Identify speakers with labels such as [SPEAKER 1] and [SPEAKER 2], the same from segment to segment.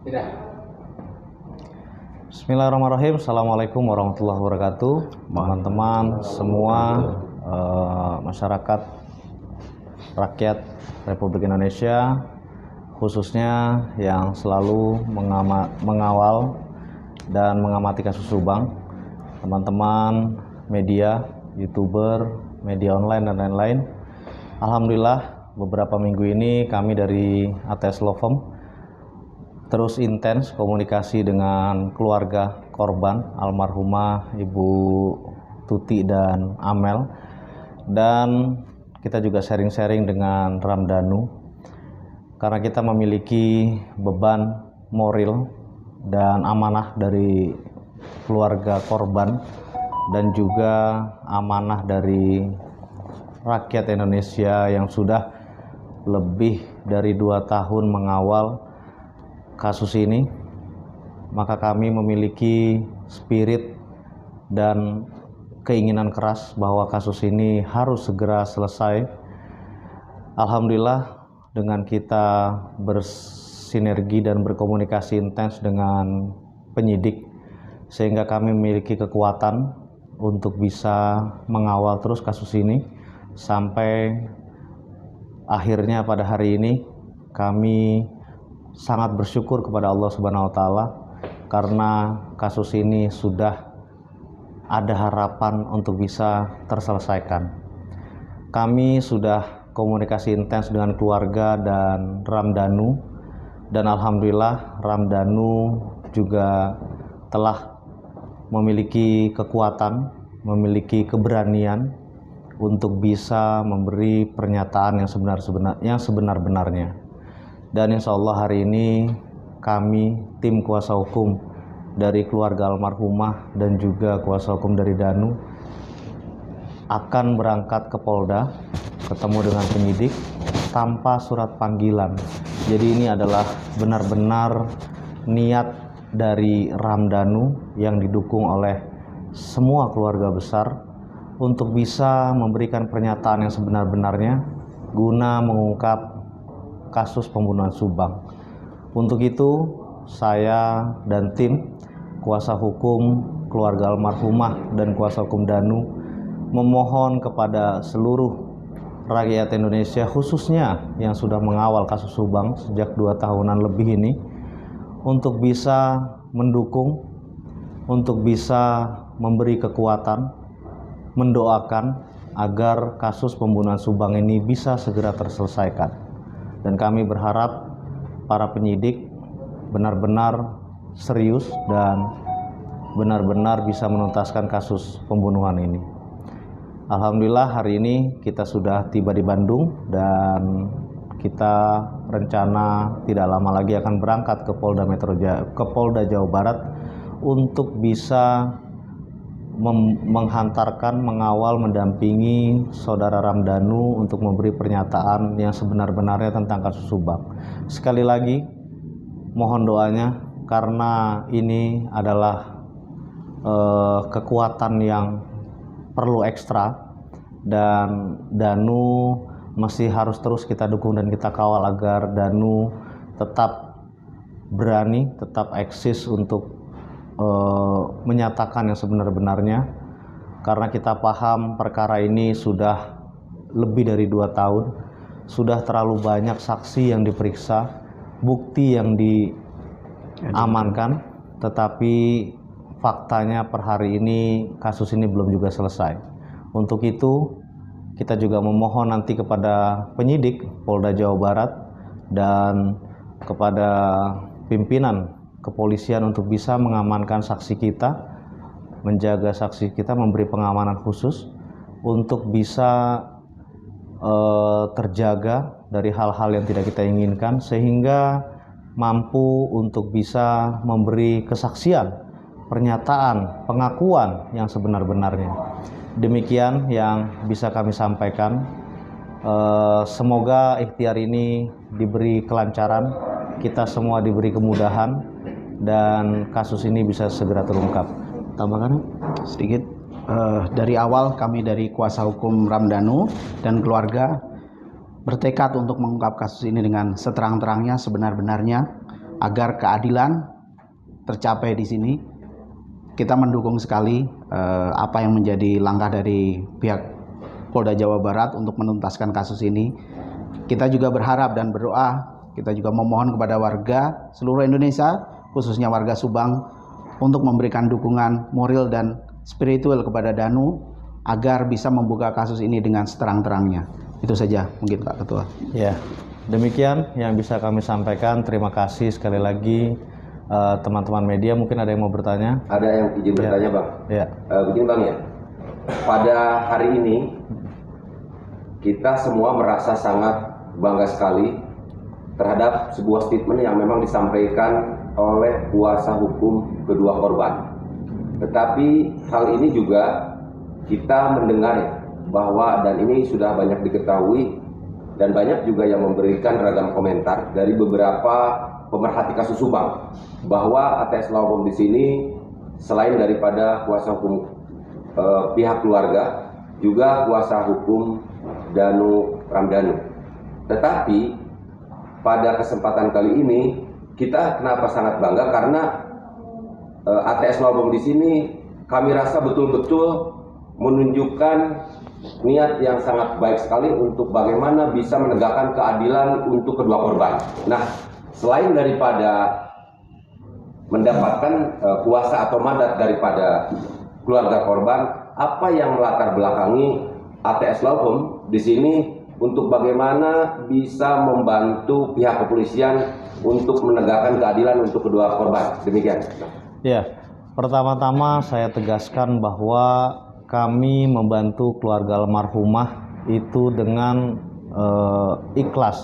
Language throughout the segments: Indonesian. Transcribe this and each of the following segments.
[SPEAKER 1] Tidak.
[SPEAKER 2] Bismillahirrahmanirrahim. Assalamualaikum warahmatullahi wabarakatuh. Teman-teman semua, masyarakat rakyat Republik Indonesia, khususnya yang selalu mengawal dan mengamati kasus Subang, teman-teman media, YouTuber, media online dan lain-lain. Alhamdulillah beberapa minggu ini kami dari ATS Law Firm terus intens komunikasi dengan keluarga korban almarhumah Ibu Tuti dan Amel, dan kita juga sharing-sharing dengan Ramdhanu karena kita memiliki beban moral dan amanah dari keluarga korban dan juga amanah dari rakyat Indonesia yang sudah lebih dari 2 tahun mengawal kasus ini. Maka kami memiliki spirit dan keinginan keras bahwa kasus ini harus segera selesai. Alhamdulillah dengan kita bersinergi dan berkomunikasi intens dengan penyidik, sehingga kami memiliki kekuatan untuk bisa mengawal terus kasus ini sampai akhirnya pada hari ini. Kami sangat bersyukur kepada Allah Subhanahu wa Ta'ala karena kasus ini sudah ada harapan untuk bisa terselesaikan. Kami sudah komunikasi intens dengan keluarga dan Ramdhanu, dan alhamdulillah Ramdhanu juga telah memiliki kekuatan, memiliki keberanian untuk bisa memberi pernyataan yang sebenar-benarnya. Dan insya Allah hari ini kami tim kuasa hukum dari keluarga almarhumah dan juga kuasa hukum dari Dhanu akan berangkat ke Polda ketemu dengan penyidik tanpa surat panggilan. Jadi ini adalah benar-benar niat dari Ramdhanu yang didukung oleh semua keluarga besar untuk bisa memberikan pernyataan yang sebenar-benarnya guna mengungkap kasus pembunuhan Subang. Untuk itu saya dan tim kuasa hukum keluarga almarhumah dan kuasa hukum Dhanu memohon kepada seluruh rakyat Indonesia, khususnya yang sudah mengawal kasus Subang sejak 2 tahunan lebih ini, untuk bisa mendukung, untuk bisa memberi kekuatan, mendoakan agar kasus pembunuhan Subang ini bisa segera terselesaikan. Dan kami berharap para penyidik benar-benar serius dan benar-benar bisa menuntaskan kasus pembunuhan ini. Alhamdulillah hari ini kita sudah tiba di Bandung dan kita rencana tidak lama lagi akan berangkat ke Polda Jawa Barat untuk bisa menghantarkan, mengawal, mendampingi saudara Ramdhanu untuk memberi pernyataan yang sebenar-benarnya tentang kasus Subang. Sekali lagi mohon doanya karena ini adalah kekuatan yang perlu ekstra, dan Dhanu masih harus terus kita dukung dan kita kawal agar Dhanu tetap berani, tetap eksis untuk menyatakan yang sebenar-benarnya, karena kita paham perkara ini sudah lebih dari 2 tahun, sudah terlalu banyak saksi yang diperiksa, bukti yang diamankan, tetapi faktanya per hari ini kasus ini belum juga selesai. Untuk itu kita juga memohon nanti kepada penyidik Polda Jawa Barat dan kepada pimpinan kepolisian untuk bisa mengamankan saksi kita, menjaga saksi kita, memberi pengamanan khusus untuk bisa terjaga dari hal-hal yang tidak kita inginkan, sehingga mampu untuk bisa memberi kesaksian, pernyataan, pengakuan yang sebenar-benarnya. Demikian yang bisa kami sampaikan. Semoga ikhtiar ini diberi kelancaran, kita semua diberi kemudahan, dan kasus ini bisa segera terungkap. Tambahkan sedikit.
[SPEAKER 1] Dari awal kami dari kuasa hukum Ramdhanu dan keluarga bertekad untuk mengungkap kasus ini dengan seterang-terangnya, sebenar-benarnya, agar keadilan tercapai di sini. Kita mendukung sekali apa yang menjadi langkah dari pihak Polda Jawa Barat untuk menuntaskan kasus ini. Kita juga berharap dan berdoa, kita juga memohon kepada warga seluruh Indonesia, khususnya warga Subang, untuk memberikan dukungan moral dan spiritual kepada Danu agar bisa membuka kasus ini dengan seterang-terangnya. Itu saja mungkin Pak Ketua.
[SPEAKER 2] Ya, demikian yang bisa kami sampaikan. Terima kasih sekali lagi teman-teman media. Mungkin ada yang mau bertanya?
[SPEAKER 3] Ada yang izin bertanya, Bang.
[SPEAKER 2] Ya.
[SPEAKER 3] Begini Bang ya, pada hari ini kita semua merasa sangat bangga sekali terhadap sebuah statement yang memang disampaikan oleh kuasa hukum kedua korban. Tetapi hal ini juga kita mendengar bahwa, dan ini sudah banyak diketahui dan banyak juga yang memberikan ragam komentar dari beberapa pemerhati kasus Subang, bahwa ATS Lawom di sini selain daripada kuasa hukum pihak keluarga, juga kuasa hukum Danu Ramdhanu. Tetapi pada kesempatan kali ini kita kenapa sangat bangga, karena ATS Lawom di sini kami rasa betul-betul menunjukkan niat yang sangat baik sekali untuk bagaimana bisa menegakkan keadilan untuk kedua korban. Nah, selain daripada mendapatkan kuasa atau mandat daripada keluarga korban, apa yang melatar belakangi ATS Lawom di sini untuk bagaimana bisa membantu pihak kepolisian untuk menegakkan keadilan untuk kedua korban? Demikian.
[SPEAKER 2] Ya, pertama-tama saya tegaskan bahwa kami membantu keluarga almarhumah itu dengan ikhlas.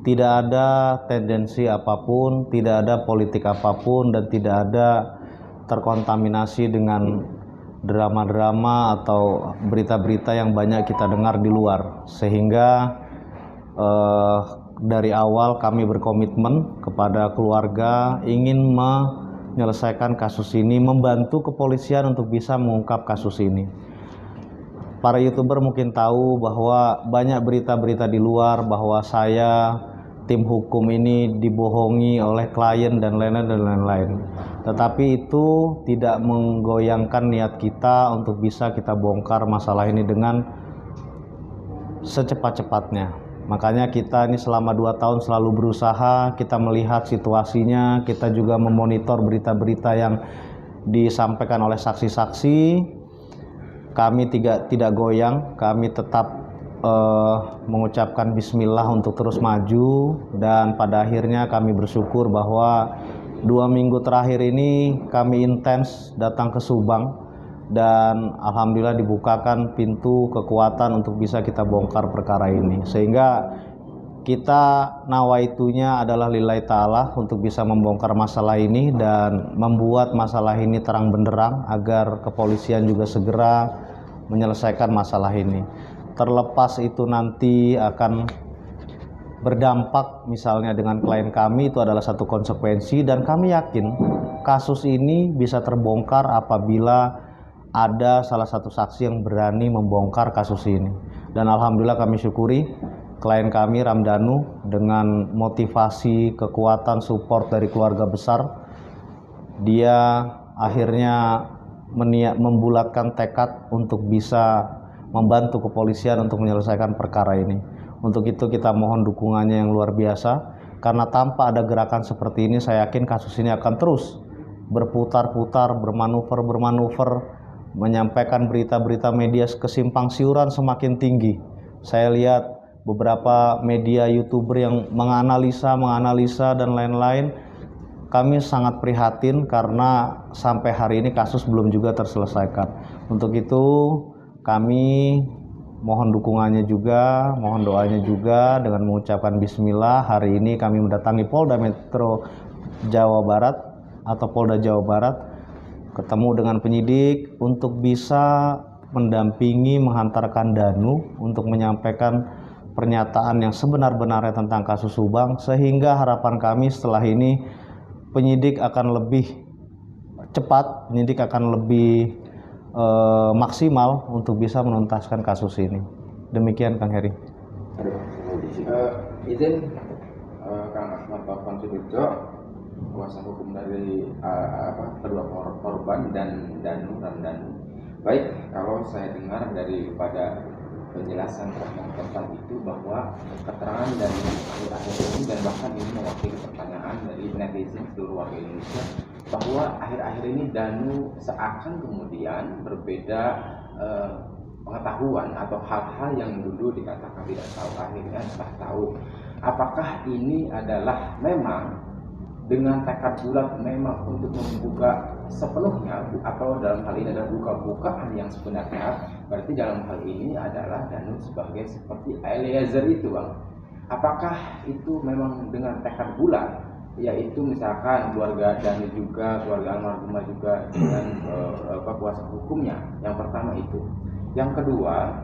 [SPEAKER 2] Tidak ada tendensi apapun, tidak ada politik apapun, dan tidak ada terkontaminasi dengan drama-drama atau berita-berita yang banyak kita dengar di luar. Sehingga dari awal kami berkomitmen kepada keluarga ingin menyelesaikan kasus ini, membantu kepolisian untuk bisa mengungkap kasus ini. Para YouTuber mungkin tahu bahwa banyak berita-berita di luar bahwa saya, tim hukum ini dibohongi oleh klien dan lain-lain. Tetapi itu tidak menggoyangkan niat kita untuk bisa kita bongkar masalah ini dengan secepat-cepatnya. Makanya kita ini selama 2 tahun selalu berusaha, kita melihat situasinya, kita juga memonitor berita-berita yang disampaikan oleh saksi-saksi. Kami tidak goyang, kami tetap mengucapkan bismillah untuk terus maju, dan pada akhirnya kami bersyukur bahwa 2 minggu terakhir ini kami intens datang ke Subang, dan alhamdulillah dibukakan pintu kekuatan untuk bisa kita bongkar perkara ini. Sehingga kita nawaitunya adalah lillahi ta'ala untuk bisa membongkar masalah ini dan membuat masalah ini terang benderang agar kepolisian juga segera menyelesaikan masalah ini. Terlepas itu nanti akan berdampak misalnya dengan klien kami, itu adalah satu konsekuensi, dan kami yakin kasus ini bisa terbongkar apabila ada salah satu saksi yang berani membongkar kasus ini. Dan alhamdulillah kami syukuri klien kami Ramdhanu dengan motivasi, kekuatan, support dari keluarga besar, dia akhirnya membulatkan tekad untuk bisa membantu kepolisian untuk menyelesaikan perkara ini. Untuk itu kita mohon dukungannya yang luar biasa, karena tanpa ada gerakan seperti ini saya yakin kasus ini akan terus berputar-putar, bermanuver, menyampaikan berita-berita media kesimpang siuran semakin tinggi. Saya lihat beberapa media YouTuber yang menganalisa dan lain-lain. Kami sangat prihatin karena sampai hari ini kasus belum juga terselesaikan. Untuk itu kami mohon dukungannya juga, mohon doanya juga dengan mengucapkan bismillah. Hari ini kami mendatangi Polda Metro Jawa Barat atau Polda Jawa Barat, ketemu dengan penyidik untuk bisa mendampingi, menghantarkan Danu untuk menyampaikan pernyataan yang sebenar-benarnya tentang kasus Subang, sehingga harapan kami setelah ini penyidik akan lebih cepat, penyidik akan lebih maksimal untuk bisa menuntaskan kasus ini. Demikian Kang Heri.
[SPEAKER 4] Izin Kang Ahmad Taufan Sudijo, kuasa hukum dari kedua korban dan Danu. Baik, kalau saya dengar daripada penjelasan tentang itu bahwa keterangan dari akhir ini dan bahkan ini mewakili pertanyaan dari netizen seluruh warga Indonesia bahwa akhir-akhir ini Danu seakan kemudian berbeda pengetahuan atau hal-hal yang dulu dikatakan tidak tahu akhirnya setelah tahu. Apakah ini adalah memang dengan tekad bulat memang untuk membuka sepenuhnya atau dalam hal ini adalah buka-bukaan yang sebenarnya, berarti dalam hal ini adalah Danu sebagai seperti Eliezer itu, Bang. Apakah itu memang dengan tekad bulat, yaitu misalkan keluarga Danu juga, keluarga almarhumah juga dengan kuasa hukumnya? Yang pertama itu. Yang kedua,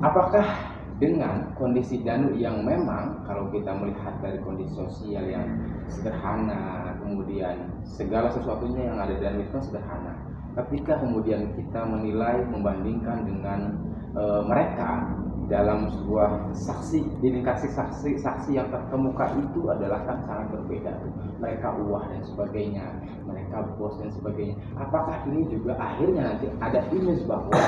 [SPEAKER 4] apakah dengan kondisi Danu yang memang kalau kita melihat dari kondisi sosial yang sederhana, kemudian segala sesuatunya yang ada di Danu itu sederhana. Ketika kemudian kita menilai, membandingkan dengan mereka dalam sebuah saksi, indikasi saksi yang terkemuka itu adalah kan sangat berbeda. Mereka uah dan sebagainya, mereka bos dan sebagainya. Apakah ini juga akhirnya nanti ada image bahwa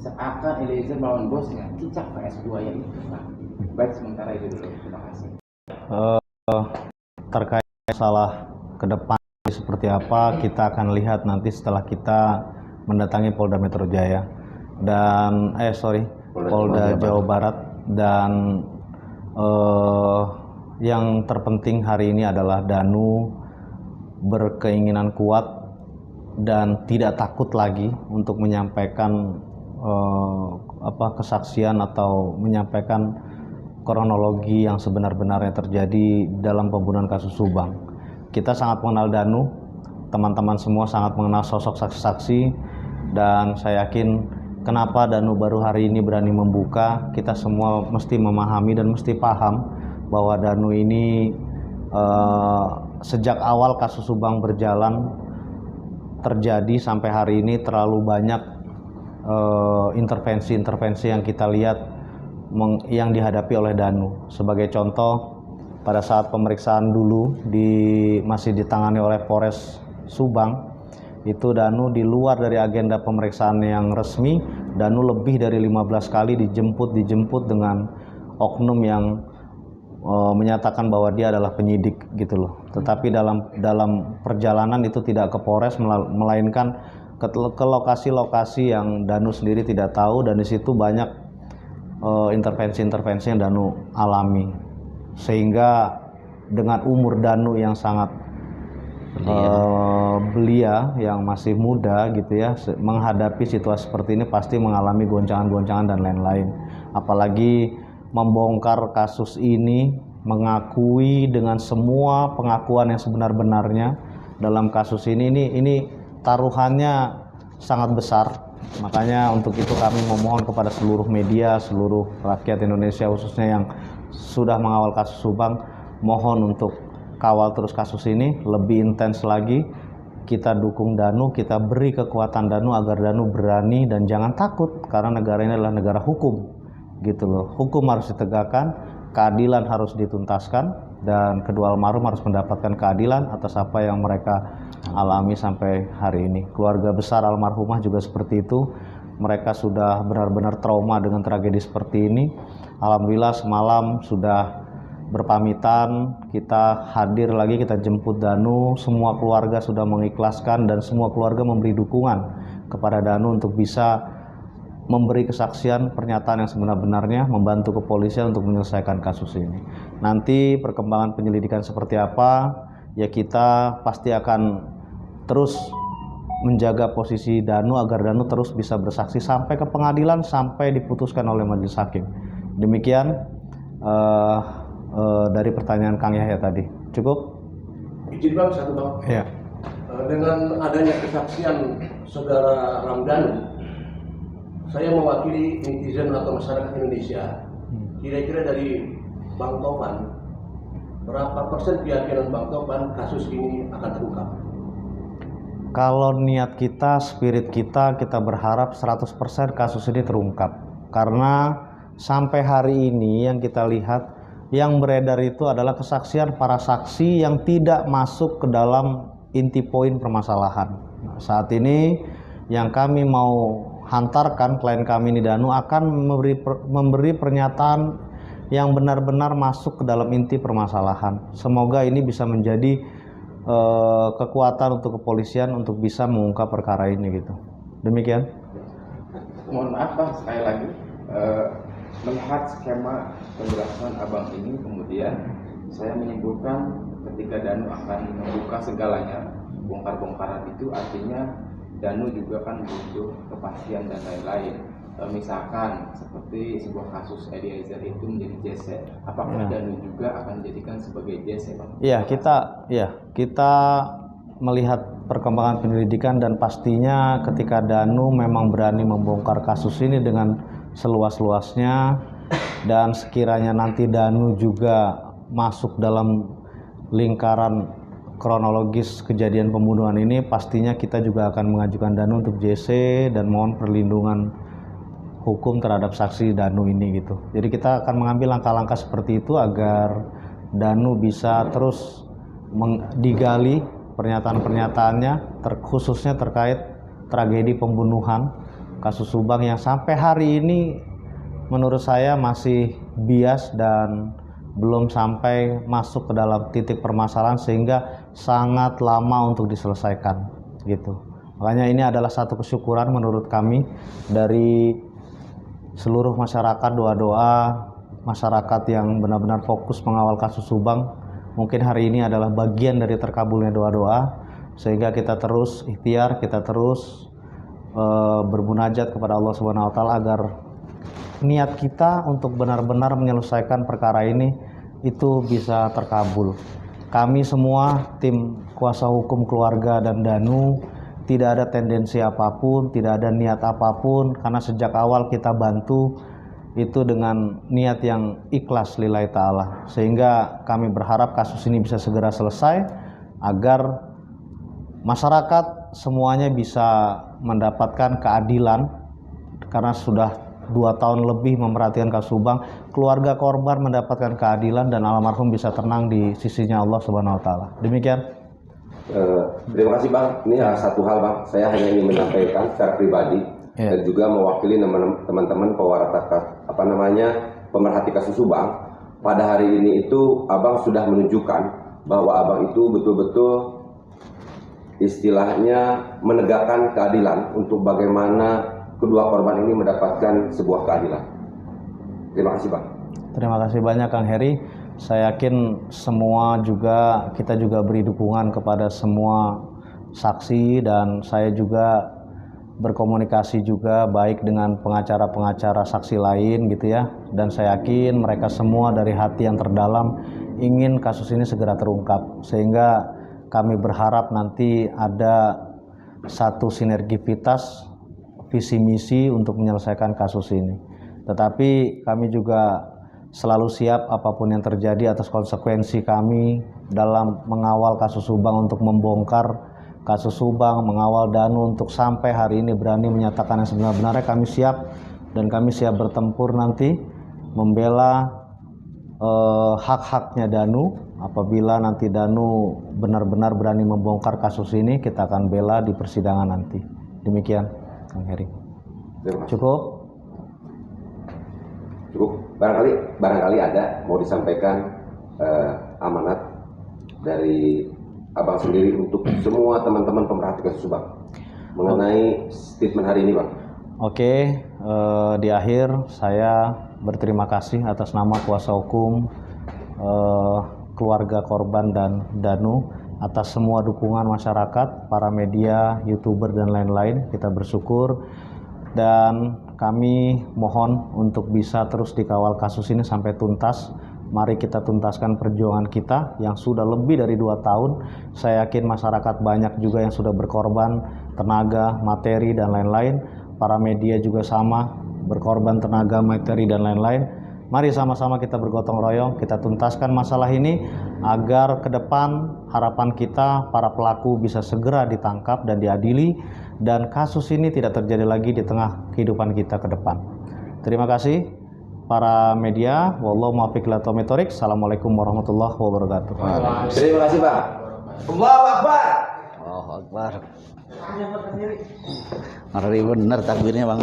[SPEAKER 4] seakan Eliezer melawan bosnya, cicak PS buaya itu? Nah, baik, sementara itu dulu. Terima kasih.
[SPEAKER 2] Terkait masalah ke depan seperti apa, kita akan lihat nanti setelah kita mendatangi Polda Metro Jaya dan Polda Jawa Barat. Dan yang terpenting hari ini adalah Danu berkeinginan kuat dan tidak takut lagi untuk menyampaikan kesaksian atau menyampaikan kronologi yang sebenar-benarnya terjadi dalam pembunuhan kasus Subang. Kita sangat mengenal Danu, teman-teman semua sangat mengenal sosok saksi-saksi, dan saya yakin kenapa Danu baru hari ini berani membuka. Kita semua mesti memahami dan mesti paham bahwa Danu ini sejak awal kasus Subang berjalan terjadi sampai hari ini terlalu banyak intervensi yang kita lihat yang dihadapi oleh Danu. Sebagai contoh, pada saat pemeriksaan dulu masih ditangani oleh Polres Subang, itu Danu di luar dari agenda pemeriksaan yang resmi. Danu lebih dari 15 kali dijemput dengan oknum yang menyatakan bahwa dia adalah penyidik gitu loh. Tetapi dalam perjalanan itu tidak ke Polres, melainkan ke lokasi-lokasi yang Danu sendiri tidak tahu, dan di situ banyak intervensi-intervensi yang Danu alami. Sehingga dengan umur Danu yang sangat belia, yang masih muda gitu ya, menghadapi situasi seperti ini pasti mengalami goncangan-goncangan dan lain-lain. Apalagi membongkar kasus ini, mengakui dengan semua pengakuan yang sebenar-benarnya dalam kasus ini taruhannya sangat besar. Makanya untuk itu kami memohon kepada seluruh media, seluruh rakyat Indonesia khususnya yang sudah mengawal kasus Subang, mohon untuk kawal terus kasus ini lebih intens lagi. Kita dukung Danu, kita beri kekuatan Danu agar Danu berani dan jangan takut, karena negara ini adalah negara hukum gitu loh. Hukum harus ditegakkan, keadilan harus dituntaskan, dan kedua almarhum harus mendapatkan keadilan atas apa yang mereka alami sampai hari ini. Keluarga besar almarhumah juga seperti itu. Mereka sudah benar-benar trauma dengan tragedi seperti ini. Alhamdulillah semalam sudah berpamitan, kita hadir lagi, kita jemput Danu. Semua keluarga sudah mengikhlaskan dan semua keluarga memberi dukungan kepada Danu untuk bisa memberi kesaksian, pernyataan yang sebenar-benarnya, membantu kepolisian untuk menyelesaikan kasus ini. Nanti perkembangan penyelidikan seperti apa, ya kita pasti akan terus menjaga posisi Danu agar Danu terus bisa bersaksi sampai ke pengadilan, sampai diputuskan oleh majelis hakim. Demikian dari pertanyaan Kang Yahya tadi. Cukup?
[SPEAKER 5] Izin Bang, satu Bang.
[SPEAKER 2] Ya.
[SPEAKER 5] Dengan adanya kesaksian Saudara Ramdhanu, saya mewakili netizen atau masyarakat Indonesia. Kira-kira dari Bang Tovan, berapa persen keyakinan Bang Tovan kasus ini akan terungkap?
[SPEAKER 2] Kalau niat kita, spirit kita berharap 100% kasus ini terungkap. Karena sampai hari ini yang kita lihat yang beredar itu adalah kesaksian para saksi yang tidak masuk ke dalam inti poin permasalahan. Nah, saat ini yang kami mau hantarkan klien kami ini Danu akan memberi pernyataan yang benar-benar masuk ke dalam inti permasalahan. Semoga ini bisa menjadi kekuatan untuk kepolisian untuk bisa mengungkap perkara ini gitu. Demikian.
[SPEAKER 4] Mohon maaf Bang, sekali lagi melihat skema penjelasan Abang ini, kemudian saya menyimpulkan ketika Danu akan membuka segalanya, bongkar-bongkaran itu artinya Danu juga kan butuh kepastian dan lain-lain. Misalkan seperti sebuah kasus Eliezer itu menjadi JC, apakah Danu juga akan dijadikan sebagai JC, Bang?
[SPEAKER 2] Iya, kita melihat perkembangan penyelidikan dan pastinya ketika Danu memang berani membongkar kasus ini dengan seluas-luasnya dan sekiranya nanti Danu juga masuk dalam lingkaran kronologis kejadian pembunuhan ini, pastinya kita juga akan mengajukan Danu untuk JC dan mohon perlindungan hukum terhadap saksi Danu ini gitu. Jadi kita akan mengambil langkah-langkah seperti itu agar Danu bisa terus digali pernyataan-pernyataannya khususnya terkait tragedi pembunuhan kasus Subang yang sampai hari ini menurut saya masih bias dan belum sampai masuk ke dalam titik permasalahan sehingga sangat lama untuk diselesaikan gitu. Makanya ini adalah satu kesyukuran menurut kami dari seluruh masyarakat, doa-doa masyarakat yang benar-benar fokus mengawal kasus Subang. Mungkin hari ini adalah bagian dari terkabulnya doa-doa sehingga kita terus ikhtiar, kita terus bermunajat kepada Allah Subhanahu wa taala agar niat kita untuk benar-benar menyelesaikan perkara ini itu bisa terkabul. Kami semua tim kuasa hukum keluarga dan Danu tidak ada tendensi apapun, tidak ada niat apapun, karena sejak awal kita bantu itu dengan niat yang ikhlas lillahi ta'ala. Sehingga kami berharap kasus ini bisa segera selesai agar masyarakat semuanya bisa mendapatkan keadilan, karena sudah 2 tahun lebih memperhatikan kasus Subang, keluarga korban mendapatkan keadilan dan almarhum bisa tenang di sisinya Allah Subhanahu wa taala. Demikian.
[SPEAKER 3] Terima kasih Bang. Ini satu hal Bang, saya hanya ingin menyampaikan secara pribadi dan juga mewakili teman-teman pemerhati kasus Subang. Pada hari ini itu Abang sudah menunjukkan bahwa Abang itu betul-betul istilahnya menegakkan keadilan untuk bagaimana kedua korban ini mendapatkan sebuah keadilan. Terima kasih Bang.
[SPEAKER 2] Terima kasih banyak Kang Heri. Saya yakin kita juga beri dukungan kepada semua saksi dan saya juga berkomunikasi juga baik dengan pengacara-pengacara saksi lain gitu ya, dan saya yakin mereka semua dari hati yang terdalam ingin kasus ini segera terungkap sehingga kami berharap nanti ada satu sinergitas visi misi untuk menyelesaikan kasus ini. Tetapi kami juga selalu siap apapun yang terjadi atas konsekuensi kami dalam mengawal kasus Subang untuk membongkar kasus Subang, mengawal Danu untuk sampai hari ini berani menyatakan yang sebenar-benarnya. Kami siap dan kami siap bertempur nanti membela hak-haknya Danu. Apabila nanti Danu benar-benar berani membongkar kasus ini, kita akan bela di persidangan nanti. Demikian Kang Heri. Cukup?
[SPEAKER 3] Barangkali ada mau disampaikan amanat dari Abang sendiri untuk semua teman-teman pemerhati kasus Subang mengenai statement hari ini Bang.
[SPEAKER 2] Oke, di akhir saya berterima kasih atas nama kuasa hukum keluarga korban dan Danu atas semua dukungan masyarakat, para media, YouTuber dan lain-lain. Kita bersyukur dan kami mohon untuk bisa terus dikawal kasus ini sampai tuntas. Mari kita tuntaskan perjuangan kita yang sudah lebih dari 2 tahun. Saya yakin masyarakat banyak juga yang sudah berkorban tenaga, materi dan lain-lain. Para media juga sama, berkorban tenaga, materi dan lain-lain. Mari sama-sama kita bergotong royong, kita tuntaskan masalah ini agar ke depan harapan kita para pelaku bisa segera ditangkap dan diadili dan kasus ini tidak terjadi lagi di tengah kehidupan kita ke depan. Terima kasih para media. Wallahu muwaffiq ila aqwamit thoriq. Assalamualaikum warahmatullahi wabarakatuh.
[SPEAKER 3] Terima kasih Pak. Allahu Akbar.
[SPEAKER 1] Allahu Akbar. Ngeri bener takbirnya Bang.